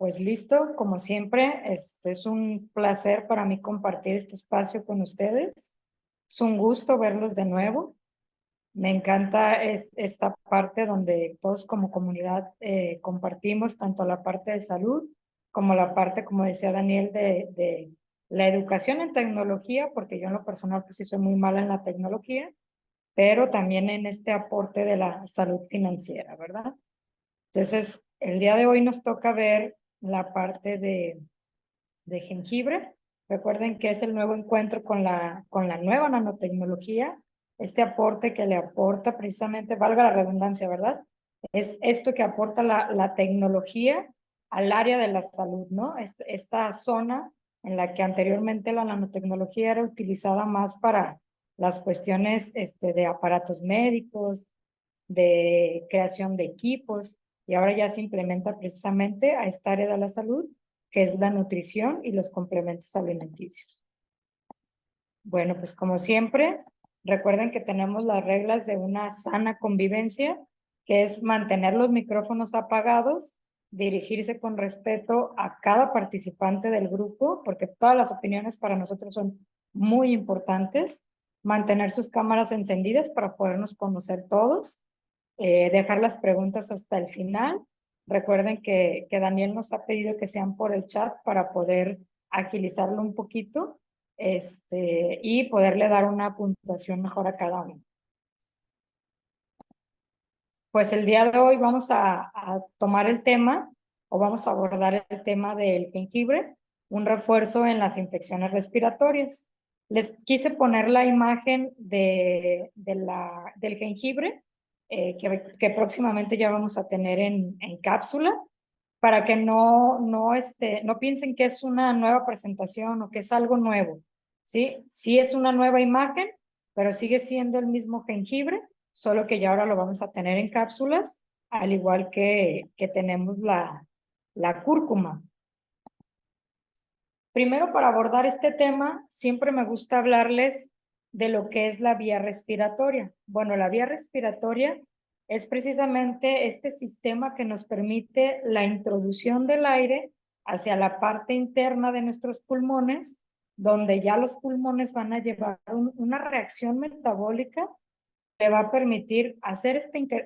Pues listo, como siempre, es un placer para mí compartir este espacio con ustedes. Es un gusto verlos de nuevo. Me encanta esta parte donde todos como comunidad compartimos tanto la parte de salud como la parte, como decía Daniel, de la educación en tecnología, porque yo en lo personal pues sí soy muy mala en la tecnología, pero también en este aporte de la salud financiera, ¿verdad? Entonces, el día de hoy nos toca ver la parte de jengibre. Recuerden que es el nuevo encuentro con la nueva nanotecnología, este aporte que le aporta precisamente, valga la redundancia, ¿verdad? Es esto que aporta la tecnología al área de la salud, ¿no? Esta zona en la que anteriormente la nanotecnología era utilizada más para las cuestiones de aparatos médicos, de creación de equipos, y ahora ya se implementa precisamente a esta área de la salud, que es la nutrición y los complementos alimenticios. Bueno, pues como siempre, recuerden que tenemos las reglas de una sana convivencia, que es mantener los micrófonos apagados, dirigirse con respeto a cada participante del grupo, porque todas las opiniones para nosotros son muy importantes, mantener sus cámaras encendidas para podernos conocer todos, dejar las preguntas hasta el final. Recuerden que Daniel nos ha pedido que sean por el chat para poder agilizarlo un poquito y poderle dar una puntuación mejor a cada uno. Pues el día de hoy vamos a tomar el tema o vamos a abordar el tema del jengibre, un refuerzo en las infecciones respiratorias. Les quise poner la imagen del jengibre que próximamente ya vamos a tener en cápsula para que no piensen que es una nueva presentación o que es algo nuevo. ¿Sí? Sí es una nueva imagen, pero sigue siendo el mismo jengibre, solo que ya ahora lo vamos a tener en cápsulas, al igual que tenemos la cúrcuma. Primero, para abordar este tema, siempre me gusta hablarles de lo que es la vía respiratoria. Bueno, la vía respiratoria es precisamente este sistema que nos permite la introducción del aire hacia la parte interna de nuestros pulmones, donde ya los pulmones van a llevar una reacción metabólica que va a permitir hacer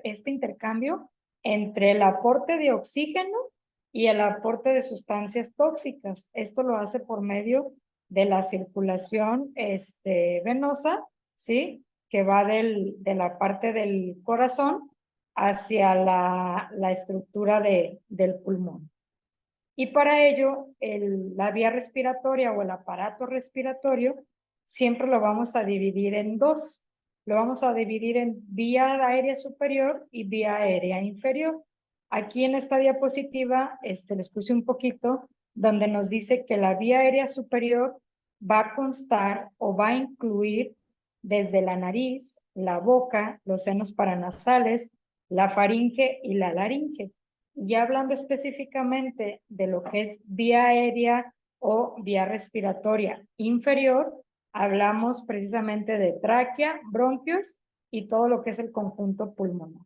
este intercambio entre el aporte de oxígeno y el aporte de sustancias tóxicas. Esto lo hace por medio de la circulación venosa, ¿sí? Que va de la parte del corazón hacia la estructura del pulmón. Y para ello, la vía respiratoria o el aparato respiratorio siempre lo vamos a dividir en dos. Lo vamos a dividir en vía aérea superior y vía aérea inferior. Aquí en esta diapositiva les puse un poquito donde nos dice que la vía aérea superior va a constar o va a incluir desde la nariz, la boca, los senos paranasales, la faringe y la laringe. Ya hablando específicamente de lo que es vía aérea o vía respiratoria inferior, hablamos precisamente de tráquea, bronquios y todo lo que es el conjunto pulmonar.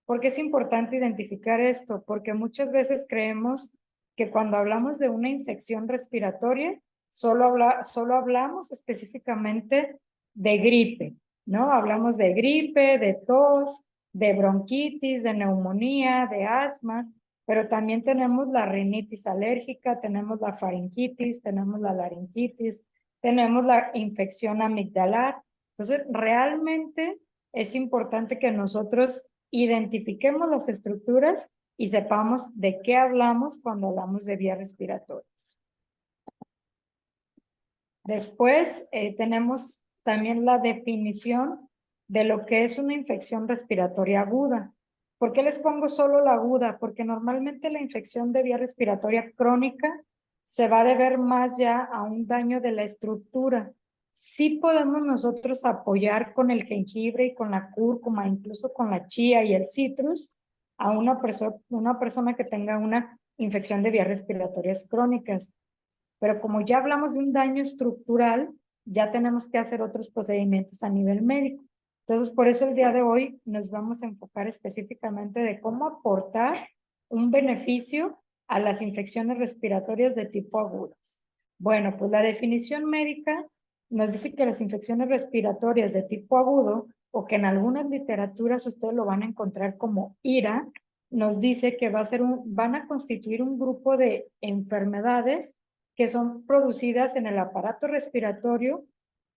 ¿Por qué es importante identificar esto? Porque muchas veces creemos que cuando hablamos de una infección respiratoria, solo hablamos específicamente de gripe, ¿no? Hablamos de gripe, de tos, de bronquitis, de neumonía, de asma, pero también tenemos la rinitis alérgica, tenemos la faringitis, tenemos la laringitis, tenemos la infección amigdalar. Entonces, realmente es importante que nosotros identifiquemos las estructuras y sepamos de qué hablamos cuando hablamos de vías respiratorias. Después tenemos también la definición de lo que es una infección respiratoria aguda. ¿Por qué les pongo solo la aguda? Porque normalmente la infección de vía respiratoria crónica se va a deber más ya a un daño de la estructura. Sí podemos nosotros apoyar con el jengibre y con la cúrcuma, incluso con la chía y el citrus, a una persona que tenga una infección de vías respiratorias crónicas. Pero como ya hablamos de un daño estructural, ya tenemos que hacer otros procedimientos a nivel médico. Entonces, por eso el día de hoy nos vamos a enfocar específicamente de cómo aportar un beneficio a las infecciones respiratorias de tipo agudas. Bueno, pues la definición médica nos dice que las infecciones respiratorias de tipo agudo, o que en algunas literaturas ustedes lo van a encontrar como IRA, nos dice que van a constituir un grupo de enfermedades que son producidas en el aparato respiratorio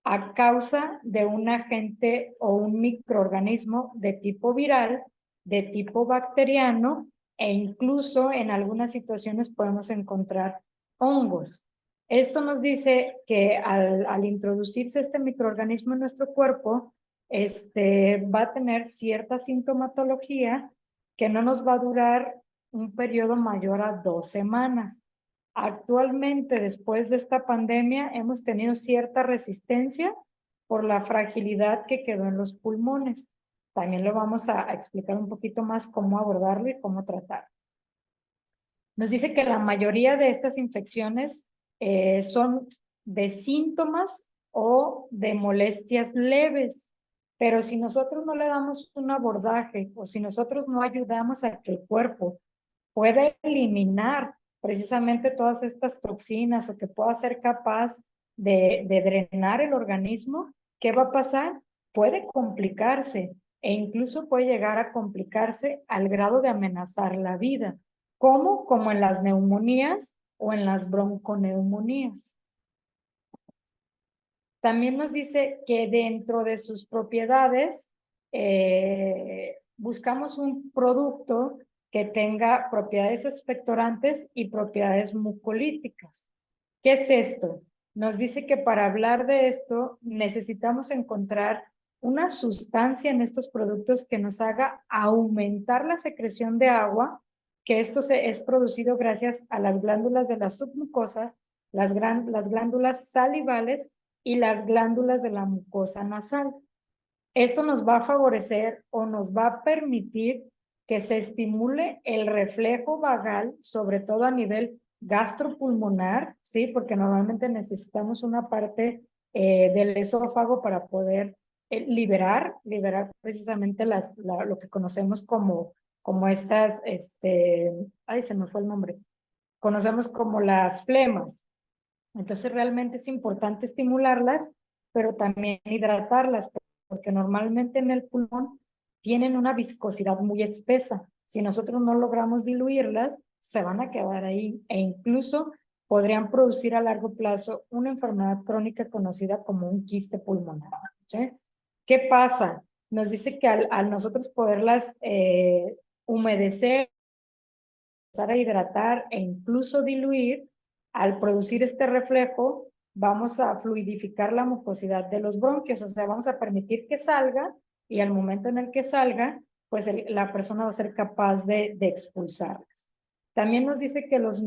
a causa de un agente o un microorganismo de tipo viral, de tipo bacteriano, e incluso en algunas situaciones podemos encontrar hongos. Esto nos dice que al introducirse este microorganismo en nuestro cuerpo, va a tener cierta sintomatología que no nos va a durar un periodo mayor a 2 semanas. Actualmente, después de esta pandemia, hemos tenido cierta resistencia por la fragilidad que quedó en los pulmones. También lo vamos a explicar un poquito más cómo abordarlo y cómo tratar. Nos dice que la mayoría de estas infecciones son de síntomas o de molestias leves, pero si nosotros no le damos un abordaje o si nosotros no ayudamos a que el cuerpo pueda eliminar precisamente todas estas toxinas o que pueda ser capaz de drenar el organismo, ¿qué va a pasar? Puede complicarse e incluso puede llegar a complicarse al grado de amenazar la vida. ¿Cómo? Como en las neumonías o en las bronconeumonías. También nos dice que dentro de sus propiedades buscamos un producto que tenga propiedades expectorantes y propiedades mucolíticas. ¿Qué es esto? Nos dice que para hablar de esto necesitamos encontrar una sustancia en estos productos que nos haga aumentar la secreción de agua, que esto es producido gracias a las glándulas de la submucosa, las glándulas salivales y las glándulas de la mucosa nasal. Esto nos va a favorecer o nos va a permitir que se estimule el reflejo vagal, sobre todo a nivel gastropulmonar, ¿sí? Porque normalmente necesitamos una parte del esófago para poder liberar precisamente lo que conocemos como estas, ay, se me fue el nombre, conocemos como las flemas. Entonces realmente es importante estimularlas, pero también hidratarlas, porque normalmente en el pulmón tienen una viscosidad muy espesa. Si nosotros no logramos diluirlas, se van a quedar ahí e incluso podrían producir a largo plazo una enfermedad crónica conocida como un quiste pulmonar. ¿Sí? ¿Qué pasa? Nos dice que al nosotros poderlas humedecer, empezar a hidratar e incluso diluir, al producir este reflejo, vamos a fluidificar la mucosidad de los bronquios, o sea, vamos a permitir que salga y al momento en el que salga, pues la persona va a ser capaz de expulsarlas. También nos dice que los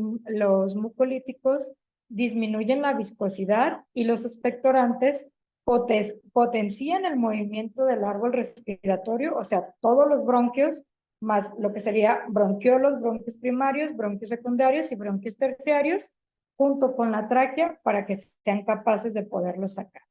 mucolíticos disminuyen la viscosidad y los expectorantes potencian el movimiento del árbol respiratorio, o sea, todos los bronquios más lo que sería bronquiolos, bronquios primarios, bronquios secundarios y bronquios terciarios, junto con la tráquea para que sean capaces de poderlo sacar.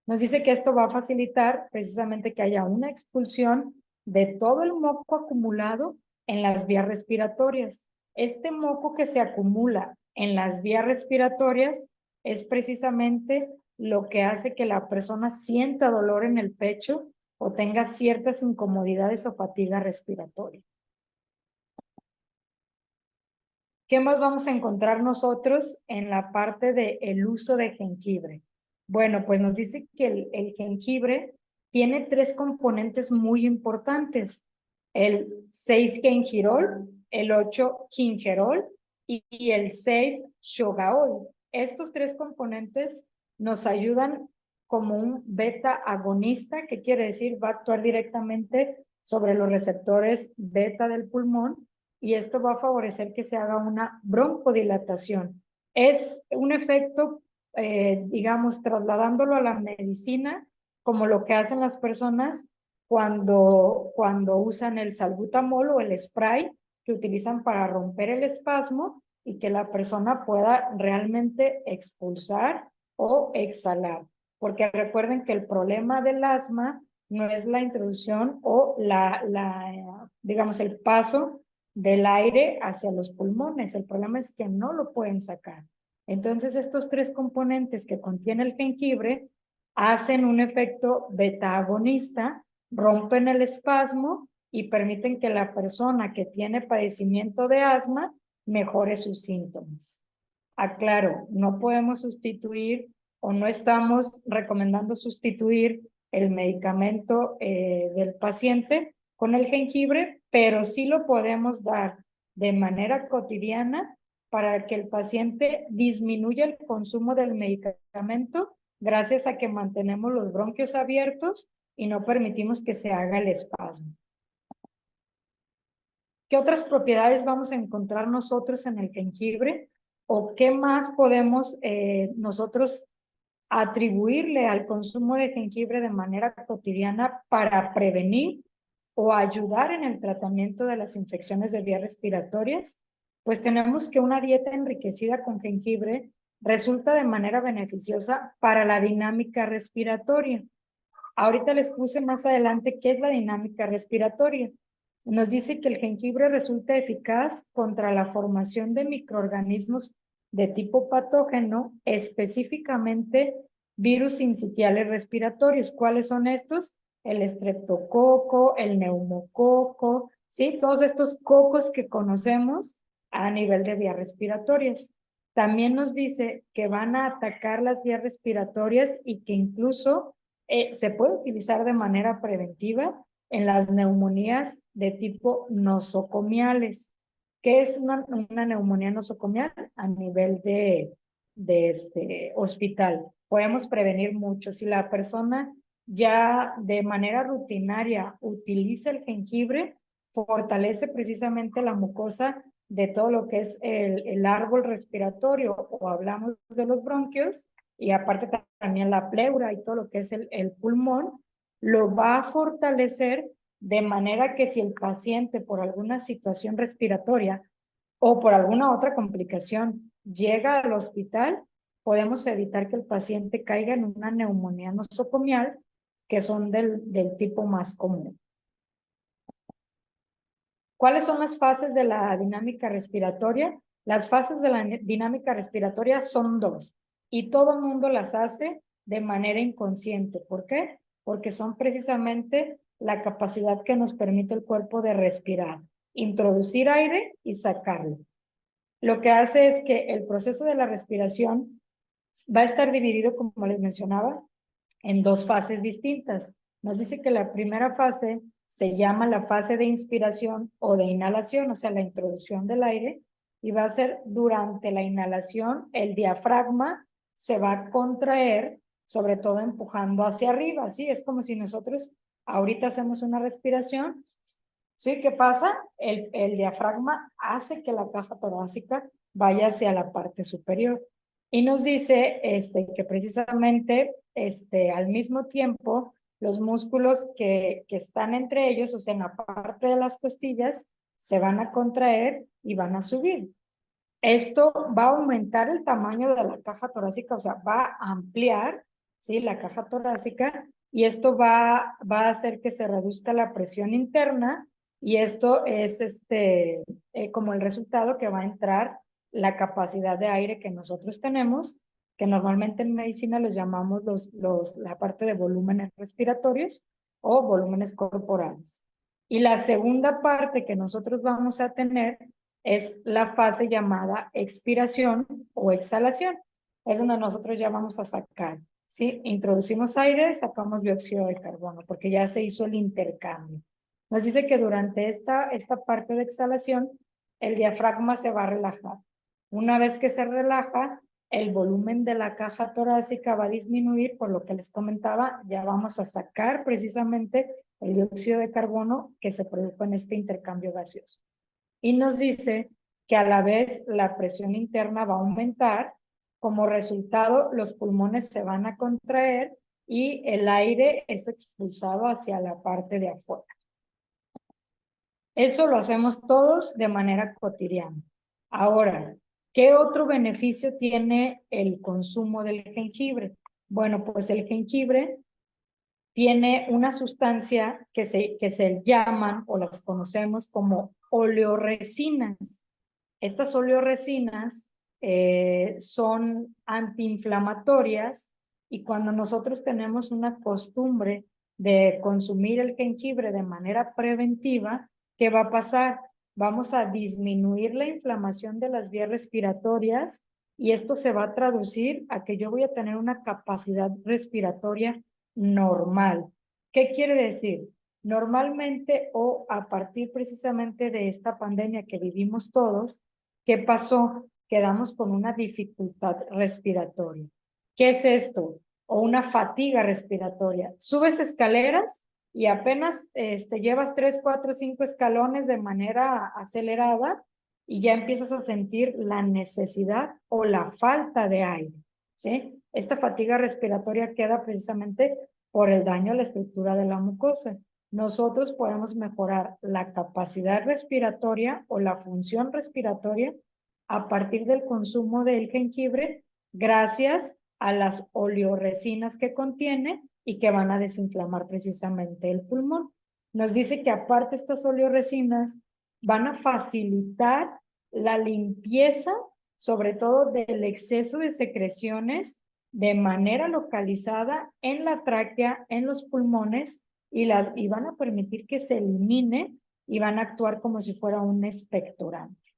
Nos dice que esto va a facilitar precisamente que haya una expulsión de todo el moco acumulado en las vías respiratorias. Este moco que se acumula en las vías respiratorias es precisamente lo que hace que la persona sienta dolor en el pecho o tenga ciertas incomodidades o fatiga respiratoria. ¿Qué más vamos a encontrar nosotros en la parte del uso de jengibre? Bueno, pues nos dice que el jengibre tiene 3 componentes muy importantes: el 6-gengirol, el 8-gingerol y el 6-shogaol. Estos 3 componentes nos ayudan como un beta agonista, que quiere decir va a actuar directamente sobre los receptores beta del pulmón, y esto va a favorecer que se haga una broncodilatación. Es un efecto, digamos, trasladándolo a la medicina, como lo que hacen las personas cuando usan el salbutamol o el spray que utilizan para romper el espasmo y que la persona pueda realmente expulsar o exhalar. Porque recuerden que el problema del asma no es la introducción o digamos, el paso del aire hacia los pulmones. El problema es que no lo pueden sacar. Entonces, estos tres componentes que contiene el jengibre hacen un efecto beta agonista, rompen el espasmo y permiten que la persona que tiene padecimiento de asma mejore sus síntomas. Aclaro, no podemos sustituir o no estamos recomendando sustituir el medicamento del paciente con el jengibre, pero sí lo podemos dar de manera cotidiana para que el paciente disminuya el consumo del medicamento gracias a que mantenemos los bronquios abiertos y no permitimos que se haga el espasmo. ¿Qué otras propiedades vamos a encontrar nosotros en el jengibre? ¿O qué más podemos nosotros atribuirle al consumo de jengibre de manera cotidiana para prevenir o ayudar en el tratamiento de las infecciones de vías respiratorias? Pues tenemos que una dieta enriquecida con jengibre resulta de manera beneficiosa para la dinámica respiratoria. Ahorita les puse más adelante qué es la dinámica respiratoria. Nos dice que el jengibre resulta eficaz contra la formación de microorganismos de tipo patógeno, específicamente virus sincitiales respiratorios. ¿Cuáles son estos? El estreptococo, el neumococo, ¿sí? Todos estos cocos que conocemos a nivel de vías respiratorias. También nos dice que van a atacar las vías respiratorias y que incluso se puede utilizar de manera preventiva en las neumonías de tipo nosocomiales. ¿Qué es una neumonía nosocomial? A nivel de hospital. Podemos prevenir mucho. Si la persona ya de manera rutinaria utiliza el jengibre, fortalece precisamente la mucosa de todo lo que es el árbol respiratorio, o hablamos de los bronquios, y aparte también la pleura y todo lo que es el pulmón, lo va a fortalecer de manera que si el paciente por alguna situación respiratoria o por alguna otra complicación llega al hospital, podemos evitar que el paciente caiga en una neumonía nosocomial, que son del tipo más común. ¿Cuáles son las fases de la dinámica respiratoria? Las fases de la dinámica respiratoria son dos y todo el mundo las hace de manera inconsciente. ¿Por qué? Porque son precisamente la capacidad que nos permite el cuerpo de respirar, introducir aire y sacarlo. Lo que hace es que el proceso de la respiración va a estar dividido, como les mencionaba, en dos fases distintas. Nos dice que la primera fase se llama la fase de inspiración o de inhalación, o sea, la introducción del aire, y va a ser durante la inhalación, el diafragma se va a contraer, sobre todo empujando hacia arriba, ¿sí? Es como si nosotros ahorita hacemos una respiración, ¿sí? ¿Qué pasa? El diafragma hace que la caja torácica vaya hacia la parte superior. Y nos dice que precisamente al mismo tiempo los músculos que están entre ellos, o sea, en la parte de las costillas, se van a contraer y van a subir. Esto va a aumentar el tamaño de la caja torácica, o sea, va a ampliar, ¿sí? La caja torácica, y esto va a hacer que se reduzca la presión interna, y esto es como el resultado que va a entrar la capacidad de aire que nosotros tenemos, que normalmente en medicina los llamamos la parte de volúmenes respiratorios o volúmenes corporales. Y la segunda parte que nosotros vamos a tener es la fase llamada expiración o exhalación. Es donde nosotros ya vamos a sacar, ¿sí? Introducimos aire, sacamos dióxido de carbono, porque ya se hizo el intercambio. Nos dice que durante esta parte de exhalación, el diafragma se va a relajar. Una vez que se relaja, el volumen de la caja torácica va a disminuir, por lo que les comentaba, ya vamos a sacar precisamente el dióxido de carbono que se produjo en este intercambio gaseoso. Y nos dice que a la vez la presión interna va a aumentar, como resultado los pulmones se van a contraer y el aire es expulsado hacia la parte de afuera. Eso lo hacemos todos de manera cotidiana. Ahora, ¿qué otro beneficio tiene el consumo del jengibre? Bueno, pues el jengibre tiene una sustancia que se llaman o las conocemos como oleoresinas. Estas oleoresinas son antiinflamatorias y cuando nosotros tenemos una costumbre de consumir el jengibre de manera preventiva, ¿qué va a pasar? Vamos a disminuir la inflamación de las vías respiratorias y esto se va a traducir a que yo voy a tener una capacidad respiratoria normal. ¿Qué quiere decir? Normalmente o a partir precisamente de esta pandemia que vivimos todos, ¿qué pasó? Quedamos con una dificultad respiratoria. ¿Qué es esto? O una fatiga respiratoria. Subes escaleras y apenas llevas 3, 4, 5 escalones de manera acelerada y ya empiezas a sentir la necesidad o la falta de aire, ¿sí? Esta fatiga respiratoria queda precisamente por el daño a la estructura de la mucosa. Nosotros podemos mejorar la capacidad respiratoria o la función respiratoria a partir del consumo del jengibre gracias a las oleoresinas que contiene y que van a desinflamar precisamente el pulmón. Nos dice que aparte estas oleoresinas van a facilitar la limpieza, sobre todo del exceso de secreciones de manera localizada en la tráquea, en los pulmones y van a permitir que se elimine y van a actuar como si fuera un expectorante.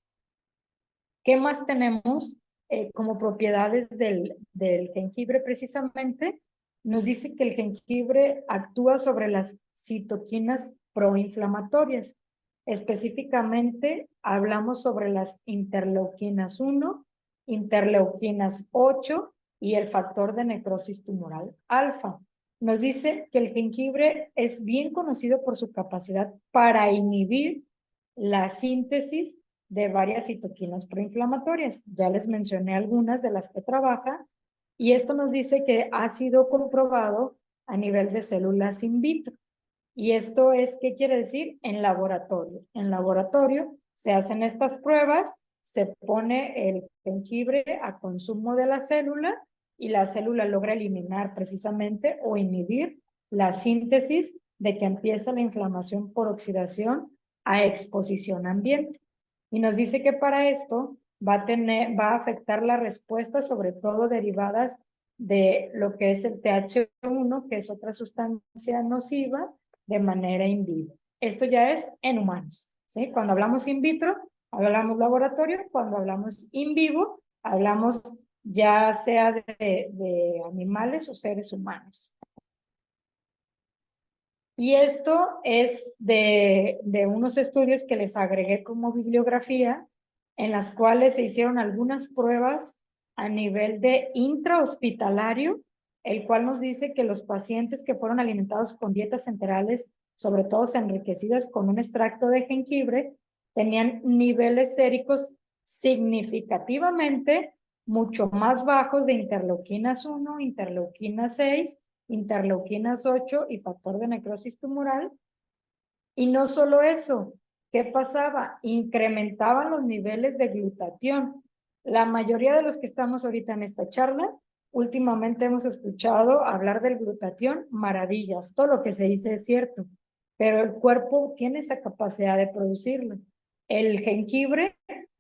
¿Qué más tenemos como propiedades del jengibre precisamente? Nos dice que el jengibre actúa sobre las citoquinas proinflamatorias. Específicamente hablamos sobre las interleuquinas 1, interleuquinas 8 y el factor de necrosis tumoral alfa. Nos dice que el jengibre es bien conocido por su capacidad para inhibir la síntesis de varias citoquinas proinflamatorias. Ya les mencioné algunas de las que trabaja y esto nos dice que ha sido comprobado a nivel de células in vitro. Y esto es, ¿qué quiere decir? En laboratorio. En laboratorio se hacen estas pruebas, se pone el jengibre a consumo de la célula y la célula logra eliminar precisamente o inhibir la síntesis de que empieza la inflamación por oxidación a exposición ambiente. Y nos dice que para esto va a afectar la respuesta, sobre todo derivadas de lo que es el TH1, que es otra sustancia nociva, de manera in vivo. Esto ya es en humanos, ¿sí? Cuando hablamos in vitro, hablamos laboratorio. Cuando hablamos in vivo, hablamos ya sea de animales o seres humanos. Y esto es de unos estudios que les agregué como bibliografía, en las cuales se hicieron algunas pruebas a nivel de intrahospitalario, el cual nos dice que los pacientes que fueron alimentados con dietas enterales, sobre todo enriquecidas con un extracto de jengibre, tenían niveles séricos significativamente mucho más bajos de interleuquinas 1, interleuquinas 6, interleuquinas 8 y factor de necrosis tumoral. Y no solo eso, ¿qué pasaba? Incrementaban los niveles de glutatión. La mayoría de los que estamos ahorita en esta charla, últimamente hemos escuchado hablar del glutatión, maravillas, todo lo que se dice es cierto, pero el cuerpo tiene esa capacidad de producirlo. El jengibre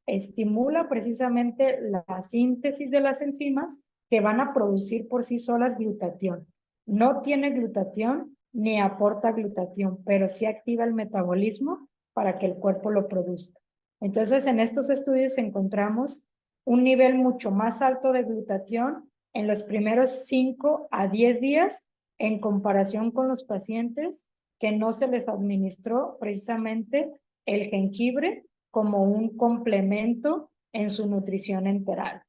estimula precisamente la síntesis de las enzimas que van a producir por sí solas glutatión. No tiene glutatión ni aporta glutatión, pero sí activa el metabolismo para que el cuerpo lo produzca. Entonces, en estos estudios encontramos un nivel mucho más alto de glutatión en los primeros 5 a 10 días en comparación con los pacientes que no se les administró precisamente el jengibre como un complemento en su nutrición enteral.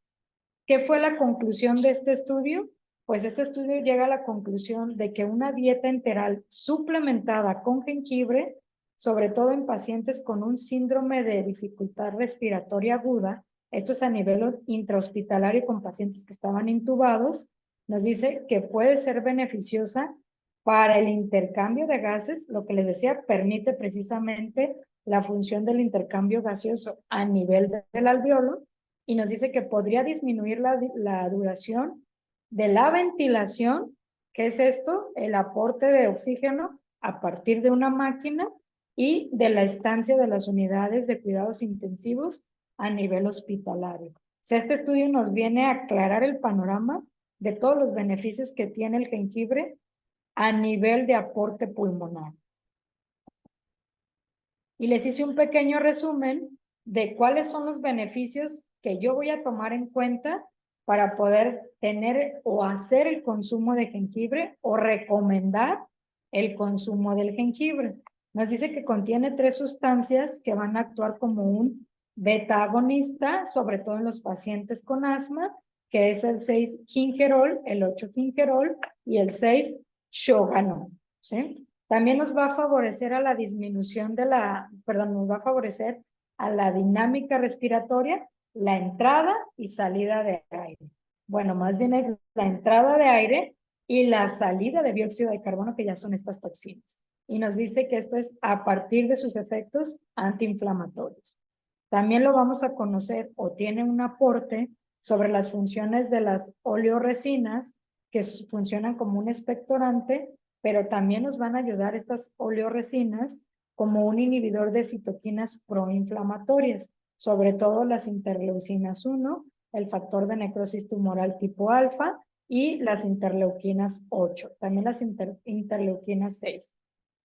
¿Qué fue la conclusión de este estudio? Pues este estudio llega a la conclusión de que una dieta enteral suplementada con jengibre, sobre todo en pacientes con un síndrome de dificultad respiratoria aguda, esto es a nivel intrahospitalario con pacientes que estaban intubados, nos dice que puede ser beneficiosa para el intercambio de gases, lo que les decía, permite precisamente la función del intercambio gaseoso a nivel del alveolo, y nos dice que podría disminuir la duración de la ventilación, ¿Qué es esto? El aporte de oxígeno a partir de una máquina y de la estancia de las unidades de cuidados intensivos a nivel hospitalario. O sea, este estudio nos viene a aclarar el panorama de todos los beneficios que tiene el jengibre a nivel de aporte pulmonar. Y les hice un pequeño resumen de cuáles son los beneficios que yo voy a tomar en cuenta para poder tener o hacer el consumo de jengibre o recomendar el consumo del jengibre. Nos dice que contiene 3 sustancias que van a actuar como un beta agonista, sobre todo en los pacientes con asma, que es el 6-gingerol, el 8-gingerol y el 6-shoganol, ¿sí? También nos va a favorecer a la disminución de nos va a favorecer a la dinámica respiratoria, la entrada y salida de aire. Bueno, más bien es la entrada de aire y la salida de dióxido de carbono, que ya son estas toxinas. Y nos dice que esto es a partir de sus efectos antiinflamatorios. También lo vamos a conocer o tiene un aporte sobre las funciones de las oleoresinas, que funcionan como un expectorante, pero también nos van a ayudar estas oleoresinas como un inhibidor de citoquinas proinflamatorias, sobre todo las interleucinas 1, el factor de necrosis tumoral tipo alfa y las interleuquinas 8, también las interleuquinas 6.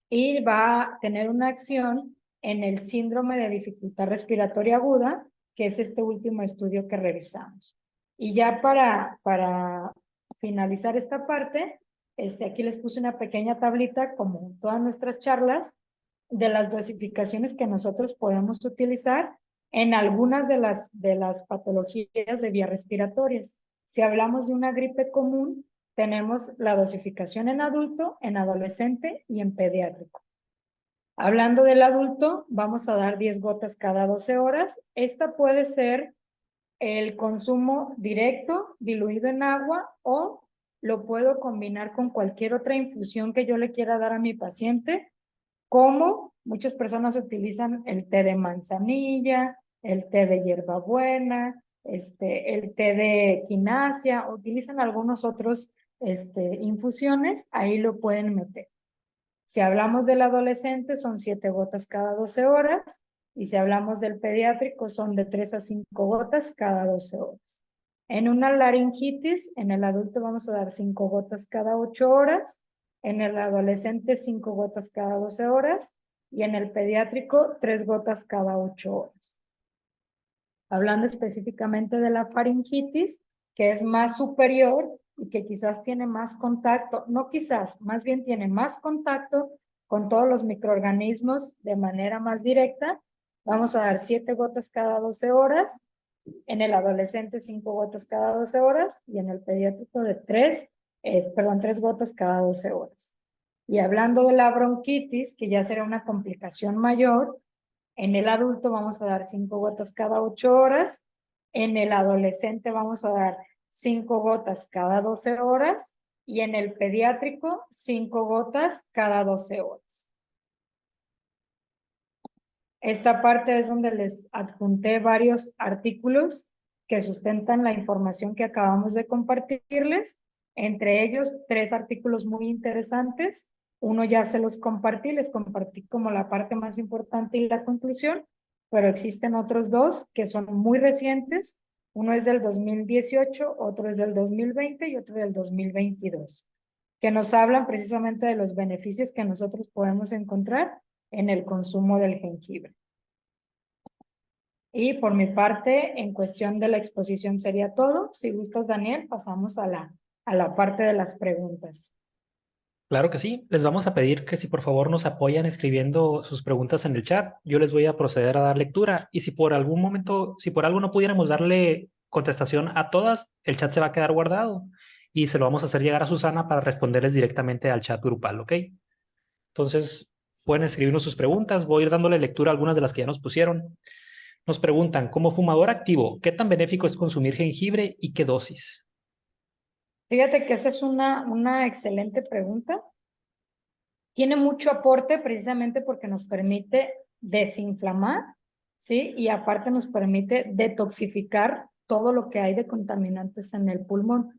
Y va a tener una acción en el síndrome de dificultad respiratoria aguda, que es este último estudio que revisamos. Y ya para finalizar esta parte, aquí les puse una pequeña tablita, como en todas nuestras charlas, de las dosificaciones que nosotros podemos utilizar en algunas de las patologías de vías respiratorias. Si hablamos de una gripe común, tenemos la dosificación en adulto, en adolescente y en pediátrico. Hablando del adulto, vamos a dar 10 gotas cada 12 horas. Esta puede ser el consumo directo, diluido en agua, o lo puedo combinar con cualquier otra infusión que yo le quiera dar a mi paciente, como muchas personas utilizan el té de manzanilla, el té de hierbabuena, el té de quinasia, utilizan algunos otros infusiones, ahí lo pueden meter. Si hablamos del adolescente, son 7 gotas cada 12 horas. Y si hablamos del pediátrico, son de 3 a 5 gotas cada 12 horas. En una laringitis, en el adulto vamos a dar 5 gotas cada 8 horas. En el adolescente, 5 gotas cada 12 horas. Y en el pediátrico, 3 gotas cada 8 horas. Hablando específicamente de la faringitis, que es más superior y que quizás tiene más contacto, no quizás, más bien tiene más contacto con todos los microorganismos de manera más directa, vamos a dar 7 gotas cada 12 horas, en el adolescente 5 gotas cada 12 horas y en el pediátrico de 3 gotas cada 12 horas. Y hablando de la bronquitis, que ya será una complicación mayor, en el adulto vamos a dar 5 gotas cada 8 horas. En el adolescente vamos a dar 5 gotas cada 12 horas. Y en el pediátrico, 5 gotas cada 12 horas. Esta parte es donde les adjunté varios artículos que sustentan la información que acabamos de compartirles. Entre ellos, 3 artículos muy interesantes. Uno ya se los compartí, les compartí como la parte más importante y la conclusión, pero existen otros 2 que son muy recientes. Uno es del 2018, otro es del 2020 y otro del 2022, que nos hablan precisamente de los beneficios que nosotros podemos encontrar en el consumo del jengibre. Y por mi parte, en cuestión de la exposición sería todo. Si gustas, Daniel, pasamos a la parte de las preguntas. Claro que sí. Les vamos a pedir que si por favor nos apoyan escribiendo sus preguntas en el chat, yo les voy a proceder a dar lectura y si por algún momento, si por algo no pudiéramos darle contestación a todas, el chat se va a quedar guardado y se lo vamos a hacer llegar a Susana para responderles directamente al chat grupal, ¿ok? Entonces, pueden escribirnos sus preguntas, voy a ir dándole lectura a algunas de las que ya nos pusieron. Nos preguntan, como fumador activo, ¿qué tan benéfico es consumir jengibre y qué dosis? Fíjate que esa es una excelente pregunta. Tiene mucho aporte precisamente porque nos permite desinflamar, ¿sí? Y aparte nos permite detoxificar todo lo que hay de contaminantes en el pulmón.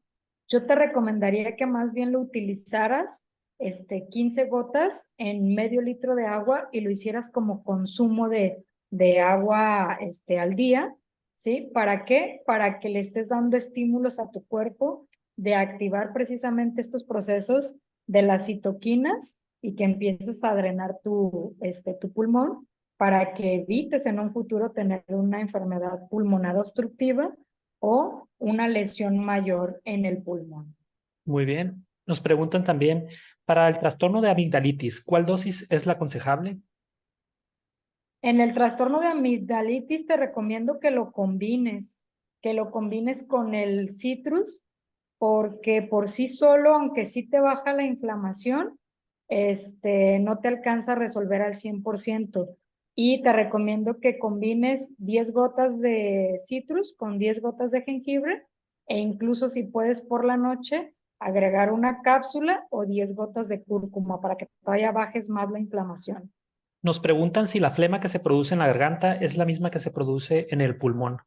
yo te recomendaría que más bien lo utilizaras 15 gotas en medio litro de agua y lo hicieras como consumo de agua al día, ¿sí? ¿Para qué? Para que le estés dando estímulos a tu cuerpo de activar precisamente estos procesos de las citoquinas y que empieces a drenar tu pulmón para que evites en un futuro tener una enfermedad pulmonar obstructiva o una lesión mayor en el pulmón. Muy bien. Nos preguntan también, para el trastorno de amigdalitis, ¿cuál dosis es la aconsejable? En el trastorno de amigdalitis te recomiendo que lo combines con el citrus, porque por sí solo, aunque sí te baja la inflamación, no te alcanza a resolver al 100%. Y te recomiendo que combines 10 gotas de citrus con 10 gotas de jengibre e incluso si puedes por la noche agregar una cápsula o 10 gotas de cúrcuma para que todavía bajes más la inflamación. Nos preguntan si la flema que se produce en la garganta es la misma que se produce en el pulmón.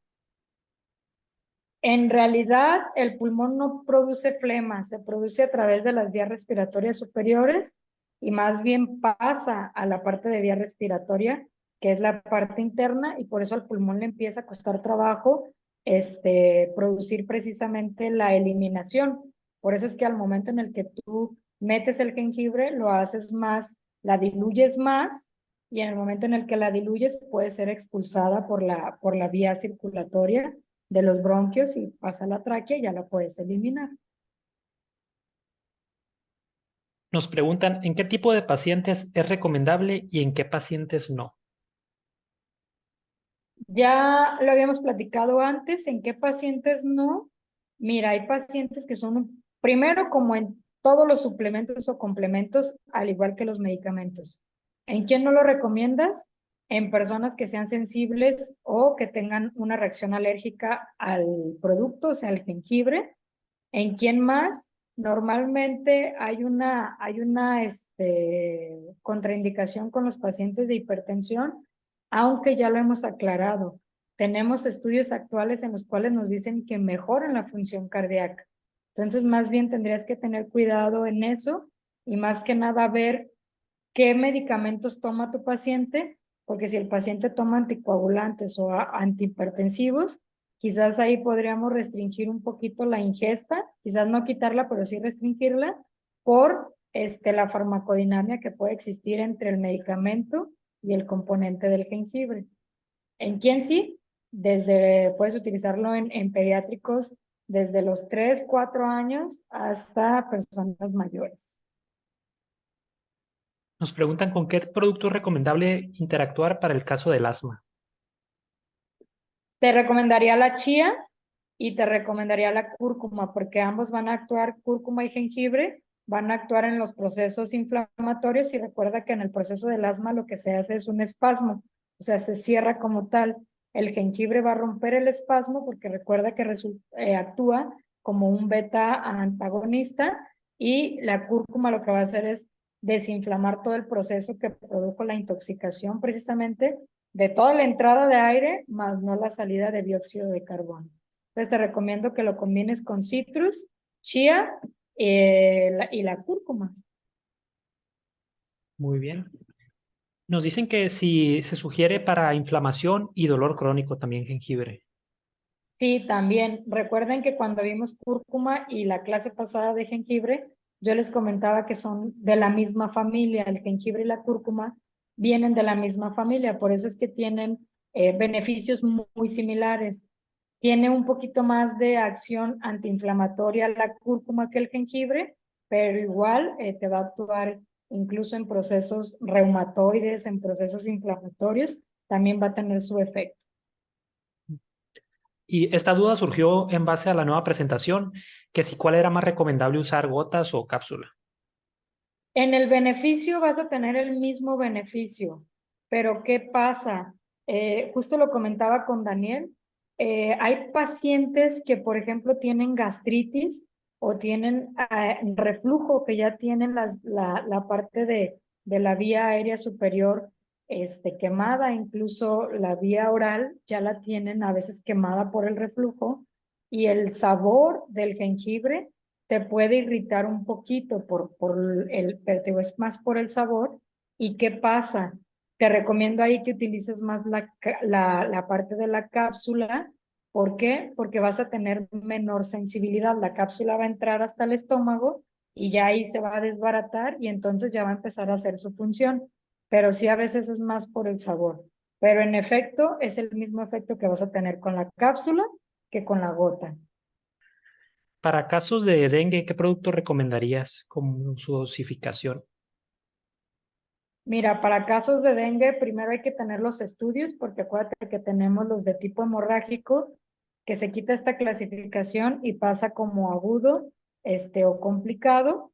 En realidad, el pulmón no produce flema, se produce a través de las vías respiratorias superiores y más bien pasa a la parte de vía respiratoria, que es la parte interna, y por eso al pulmón le empieza a costar trabajo producir precisamente la eliminación. Por eso es que al momento en el que tú metes el jengibre, lo haces más, la diluyes más, y en el momento en el que la diluyes puede ser expulsada por la vía circulatoria de los bronquios y pasa a la tráquea y ya la puedes eliminar. Nos preguntan en qué tipo de pacientes es recomendable y en qué pacientes no. Ya lo habíamos platicado antes, ¿en qué pacientes no? Mira, hay pacientes que son, primero como en todos los suplementos o complementos, al igual que los medicamentos. ¿En quién no lo recomiendas? En personas que sean sensibles o que tengan una reacción alérgica al producto, o sea, al jengibre. ¿En quién más? Normalmente hay una contraindicación con los pacientes de hipertensión, aunque ya lo hemos aclarado. Tenemos estudios actuales en los cuales nos dicen que mejoran la función cardíaca. Entonces, más bien tendrías que tener cuidado en eso y más que nada ver qué medicamentos toma tu paciente, porque si el paciente toma anticoagulantes o antihipertensivos, quizás ahí podríamos restringir un poquito la ingesta, quizás no quitarla, pero sí restringirla por la farmacodinámica que puede existir entre el medicamento y el componente del jengibre. ¿En quién sí? Puedes utilizarlo en pediátricos desde los 3 4 años hasta personas mayores. Nos preguntan con qué producto es recomendable interactuar para el caso del asma. Te recomendaría la chía y te recomendaría la cúrcuma, porque ambos van a actuar, cúrcuma y jengibre, van a actuar en los procesos inflamatorios y recuerda que en el proceso del asma lo que se hace es un espasmo, o sea, se cierra como tal. El jengibre va a romper el espasmo porque recuerda que actúa como un beta antagonista y la cúrcuma lo que va a hacer es desinflamar todo el proceso que produjo la intoxicación precisamente de toda la entrada de aire, más no la salida de dióxido de carbono. Entonces te recomiendo que lo combines con citrus, chía y la cúrcuma. Muy bien. Nos dicen que si se sugiere para inflamación y dolor crónico también jengibre. Sí, también. Recuerden que cuando vimos cúrcuma y la clase pasada de jengibre, yo les comentaba que son de la misma familia. El jengibre y la cúrcuma vienen de la misma familia, por eso es que tienen beneficios muy similares. Tiene un poquito más de acción antiinflamatoria la cúrcuma que el jengibre, pero igual te va a actuar incluso en procesos reumatoides, en procesos inflamatorios, también va a tener su efecto. Y esta duda surgió en base a la nueva presentación, que si cuál era más recomendable usar gotas o cápsula. En el beneficio vas a tener el mismo beneficio, pero ¿qué pasa? Justo lo comentaba con Daniel, hay pacientes que, por ejemplo, tienen gastritis o tienen reflujo, que ya tienen la parte de la vía aérea superior quemada, incluso la vía oral ya la tienen a veces quemada por el reflujo y el sabor del jengibre te puede irritar un poquito pero te digo, es más por el sabor. ¿Y qué pasa? Te recomiendo ahí que utilices más la parte de la cápsula. ¿Por qué? Porque vas a tener menor sensibilidad. La cápsula va a entrar hasta el estómago y ya ahí se va a desbaratar y entonces ya va a empezar a hacer su función. Pero sí a veces es más por el sabor. Pero en efecto es el mismo efecto que vas a tener con la cápsula que con la gota. Para casos de dengue, ¿qué producto recomendarías como su dosificación? Mira, para casos de dengue, primero hay que tener los estudios, porque acuérdate que tenemos los de tipo hemorrágico, que se quita esta clasificación y pasa como agudo, o complicado,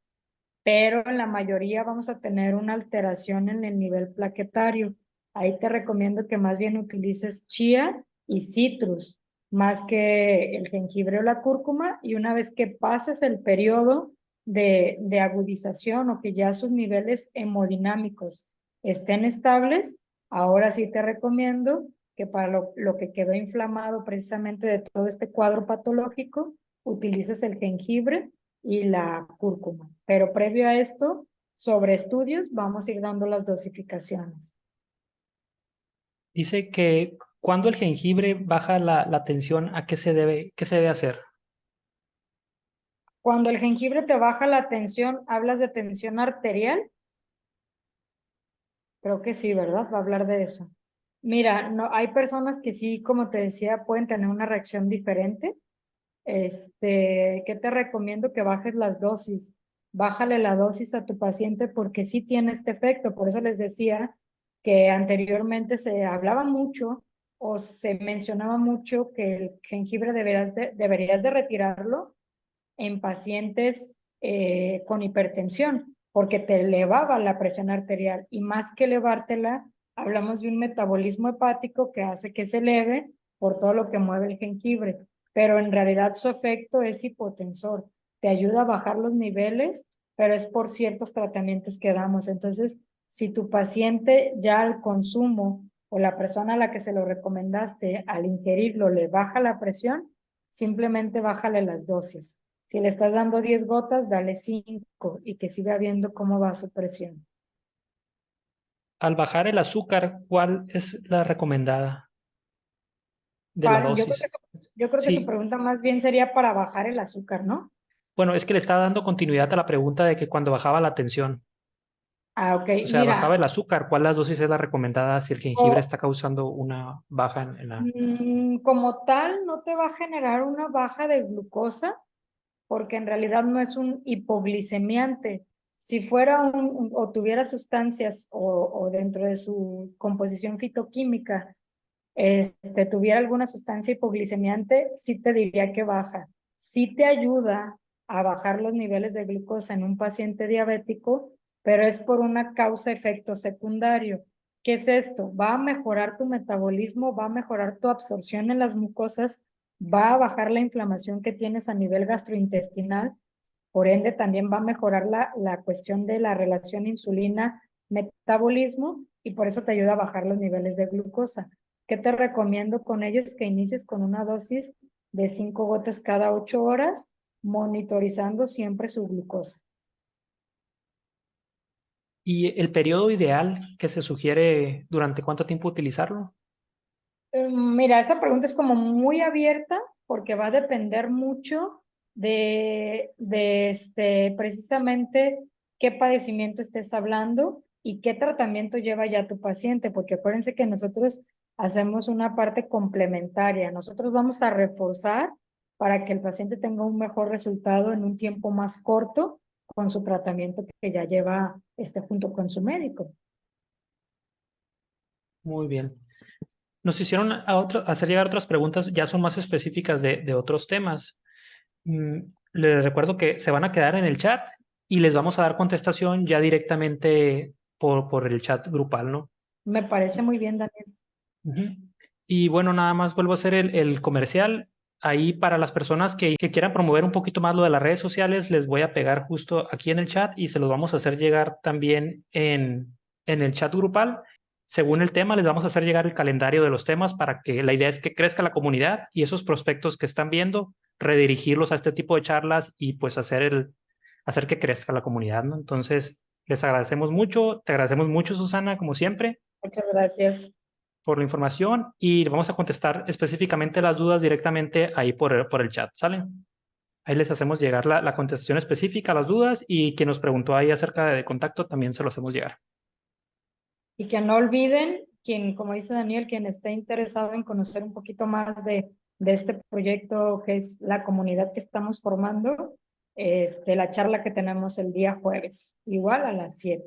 pero en la mayoría vamos a tener una alteración en el nivel plaquetario. Ahí te recomiendo que más bien utilices chía y citrus, más que el jengibre o la cúrcuma, y una vez que pases el periodo de agudización o que ya sus niveles hemodinámicos estén estables, ahora sí te recomiendo que para lo que quedó inflamado precisamente de todo este cuadro patológico, utilices el jengibre y la cúrcuma. Pero previo a esto, sobre estudios, vamos a ir dando las dosificaciones. Dice que cuando el jengibre baja la tensión, ¿a qué se debe hacer? Cuando el jengibre te baja la tensión, ¿hablas de tensión arterial? Creo que sí, ¿verdad? Va a hablar de eso. Mira, no, hay personas que sí, como te decía, pueden tener una reacción diferente. ¿Qué te recomiendo? Que bajes las dosis. Bájale la dosis a tu paciente porque sí tiene este efecto. Por eso les decía que anteriormente se hablaba mucho o se mencionaba mucho que el jengibre deberías de retirarlo en pacientes con hipertensión, porque te elevaba la presión arterial y más que elevártela, hablamos de un metabolismo hepático que hace que se eleve por todo lo que mueve el jengibre, pero en realidad su efecto es hipotensor, te ayuda a bajar los niveles, pero es por ciertos tratamientos que damos. Entonces, si tu paciente ya al consumo o la persona a la que se lo recomendaste al ingerirlo le baja la presión, simplemente bájale las dosis. Si le estás dando 10 gotas, dale 5 y que siga viendo cómo va su presión. Al bajar el azúcar, ¿cuál es la recomendada de la Para, yo creo que dosis? su, yo creo que su Sí, pregunta más bien sería para bajar el azúcar, ¿no? bueno, es que le estaba dando continuidad a la pregunta de que cuando bajaba la tensión, Ah, ok. o sea, bajaba Mira, el azúcar, ¿cuál la dosis es la recomendada si el jengibre o, está causando una baja en la... como tal, no te va a generar una baja de glucosa, porque en realidad no es un hipoglicemiante. Si fuera o tuviera sustancias o dentro de su composición fitoquímica tuviera alguna sustancia hipoglicemiante, sí te diría que baja. Sí te ayuda a bajar los niveles de glucosa en un paciente diabético, pero es por una causa-efecto secundario. ¿Qué es esto? Va a mejorar tu metabolismo, va a mejorar tu absorción en las mucosas, va a bajar la inflamación que tienes a nivel gastrointestinal, por ende también va a mejorar la cuestión de la relación insulina-metabolismo y por eso te ayuda a bajar los niveles de glucosa. ¿Qué te recomiendo con ellos? Que inicies con una dosis de 5 gotas cada 8 horas, monitorizando siempre su glucosa. ¿Y el periodo ideal que se sugiere durante cuánto tiempo utilizarlo? Mira, esa pregunta es como muy abierta porque va a depender mucho precisamente qué padecimiento estés hablando y qué tratamiento lleva ya tu paciente, porque acuérdense que nosotros hacemos una parte complementaria. Nosotros vamos a reforzar para que el paciente tenga un mejor resultado en un tiempo más corto con su tratamiento que ya lleva junto con su médico. Muy bien. Nos hicieron hacer llegar otras preguntas, ya son más específicas de otros temas. Mm, Les recuerdo que se van a quedar en el chat y les vamos a dar contestación ya directamente por el chat grupal, ¿no? Me parece muy bien, Daniel. Ujú. Y bueno, nada más vuelvo a hacer el comercial. Ahí para las personas que quieran promover un poquito más lo de las redes sociales, les voy a pegar justo aquí en el chat y se los vamos a hacer llegar también en el chat grupal. Según el tema, les vamos a hacer llegar el calendario de los temas para que la idea es que crezca la comunidad y esos prospectos que están viendo, redirigirlos a este tipo de charlas y pues hacer que crezca la comunidad, ¿no? Entonces, les agradecemos mucho, te agradecemos mucho, Susana, como siempre, Muchas gracias. por la información y vamos a contestar específicamente las dudas directamente ahí por el chat, ¿sale? Ahí les hacemos llegar la contestación específica a las dudas y quien nos preguntó ahí acerca de contacto también se lo hacemos llegar. Y que no olviden, quien, como dice Daniel, quien esté interesado en conocer un poquito más de este proyecto que es la comunidad que estamos formando, la charla que tenemos el día jueves, igual a las 7.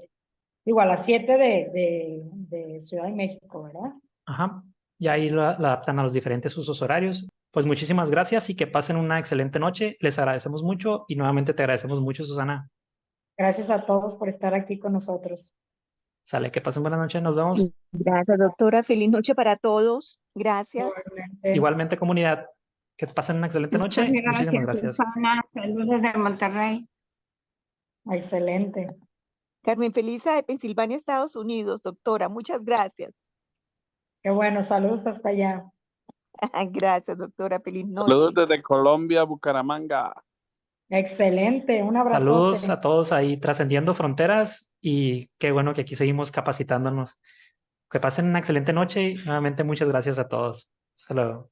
Igual a las 7 de Ciudad de México, ¿verdad? Ajá. Y ahí la adaptan a los diferentes usos horarios. Pues muchísimas gracias y que pasen una excelente noche. Les agradecemos mucho y nuevamente te agradecemos mucho, Susana. Gracias a todos por estar aquí con nosotros. Sale, que pasen buena noche. Nos vemos. Gracias, doctora. Feliz noche para todos. Gracias. Igualmente. Igualmente, comunidad, que pasen una excelente Muchas noche. Muchísimas gracias, gracias. Susana. Saludos de Monterrey. Excelente. Carmen Felisa de Pensilvania, Estados Unidos, doctora. Muchas gracias. Qué bueno, saludos hasta allá. Gracias, doctora. Feliz Saludos noche. desde Colombia, Bucaramanga. Excelente, un Saludos abrazote. a todos ahí trascendiendo fronteras y qué bueno que aquí seguimos capacitándonos. Que pasen una excelente noche y nuevamente muchas gracias a todos. Hasta luego.